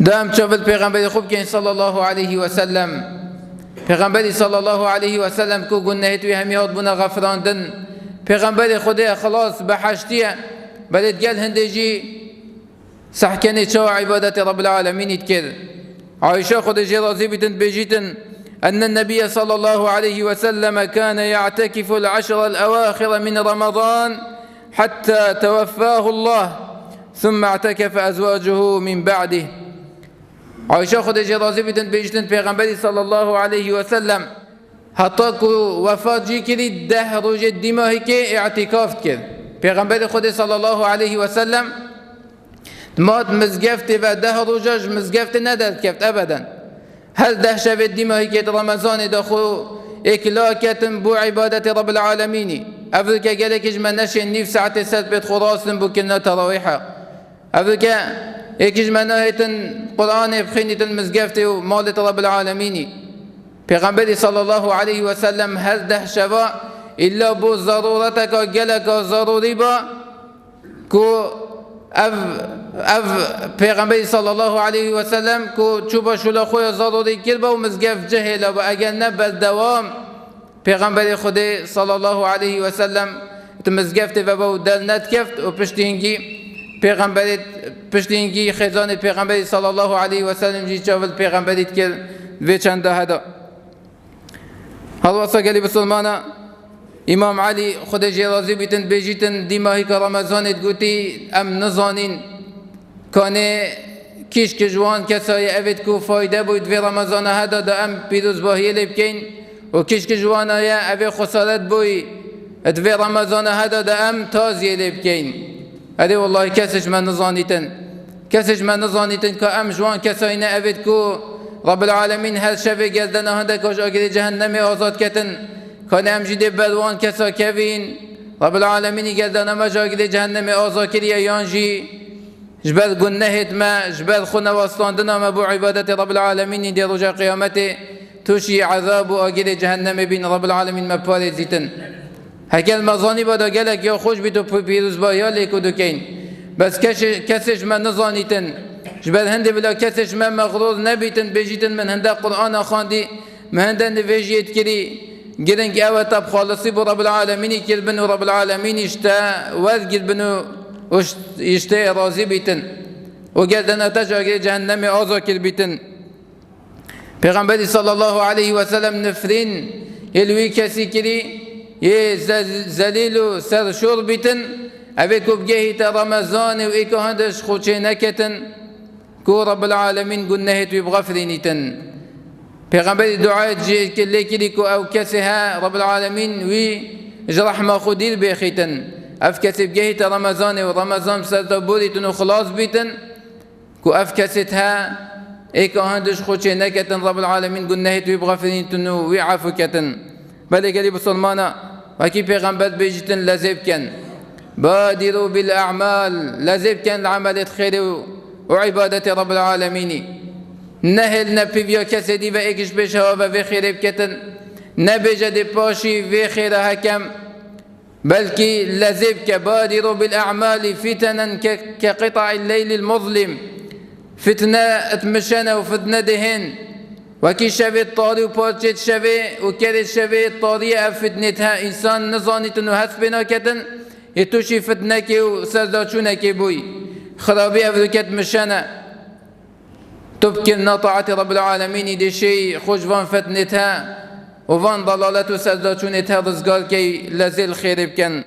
دام چاول پیغمبر خوب که صلی الله علیه و سلم، پیغمبری صلی الله علیه و سلم کو گناه توی همیاد بنا غفراندن، پیغمبر خدا خلاص به حشتیه بلد گل هندجی سحکنی چا عبادت رب العالمین کرد. عائشة خود راضي بتن بجيتن أن النبي صلى الله عليه وسلم كان يعتكف العشر الأواخر من رمضان حتى توفاه الله ثم اعتكف أزواجه من بعده. عائشة خود راضي بتن بجيتن پیغمبر صلى الله عليه وسلم حتى وفات جي كري 10 روز دماغي كي اعتكاف كر. پیغمبر خود صلى الله عليه وسلم مات مزگفت و 10 روزش مزگفت نداد کفت ابدا. هل 10 شب دیمایی که رمضان داخل اکلاکتم بو عبادت رب العالمینی. اول که گله کج من نشین نیف ساعت ست بيت خلاصن بو کنا تراویحه. اول که اکج من نهیتن قرآن بخینیتن مزگفت و مالت رب العالمینی. پیغمبر صلی الله علیه و سلم هل 10 شبا الا بو ضرورتک گله که ضروری با کو اف پیغمبر صلی الله علیه و سلم کو چوبا شولا خوی ضروری کرد و مزگف جهل و اگر نبل دوام پیغمبر خود صلی الله علیه و سلم مزگفت و با دل ند کفت و پشتینگی خزان پیغمبر صلی الله علیه و سلم جی چاول پیغمبریت کرد و چند هدا. هل واسه گلی بسلمانا امام علی خود راضی بیتن بجیتن دیماهی که رمضانت گوتی ام نزانین کانه کیش که جوان کسای اوید کو فایده بود و رمضان هدا دا ام پیروز باهی لبکین و کیش که جوان آیا اوی خسارت بوی و رمضان هدا دا ام تازی لبکین. ادی والله کسش من نزانیتن که ام جوان کسای نه اوید کو رب العالمین هر شب گردن هدا کاش آگری جهنم آزاد کتن کانه هم جیده بدوان کسا کوین رب العالمینی گردن ما جاگیده جهنم آزاکریه یانجی جبر گنهت ما جبر خونه واستاندن ما بو عبادت رب العالمینی دی رجا قیامت توشی عذاب و آگیده جهنم بین رب العالمین ما پاره زیتن. هکل مزانی بادا گلک یا خوش بیتو پیروز با یا لیکو دوکین بس کسش من نزانیتن جبر هنده بلا کسش من مغرور نبیتن بجیتن من هنده قرآن خاندی من هنده نویجیت کری گرنگ اوه تب خالصی بو رب العالمینی کربن و رب العالمینی اشتا ورد گربن و اشتا راضی بیتن و گردن اتش آگه جهنم آزا کر بیتن. پیغمبری صلی الله علیه و سلم نفرین یلوی کسی کری یه زلیل و سرشور بیتن اوه کب گهی تا رمضان و ایکو هندش خوچه نکتن کو رب العالمین گنهت و بغفرینیتن. پیغمبر دعای جی کلی کلی کو او کسی ها رب العالمین وی جرحمه خودیر بیخیتن اف کسی بگهی تا رمضان و رمضان سرتا بوریتن و خلاص بیتن کو اف کسی ها ایک آهندش خوچه نکتن رب العالمین گناهت وی بغفرینتن و وی عفو کتن. بله گلی بسلمانا وکی پیغمبر بیجتن لذب کن بادروا بالاعمال لذب کن عملت خیر و عبادت رب العالمینی. نهل نپیویا کسی دی و ایکش بشه و خیره بکتن نبجد پاشی و خیره حکم بلکی لذب که بادروا بالاعمال فتنا كقطع الليل المظلم فتنه اتمشنه و فتنه دهن وکی شوی طاری و پارچت شوی و کرد شوی طاری فتنتها انسان نزانیتن و حسب ناکتن یتوشی فتنه که و سرداچونه که بوی خرابی افرکت مشنه تبكي طاعة رب العالمين دي شيء خوش وان فتنتها وفان ضلالته سرداچونتها رزقار كي لازل خير بكن.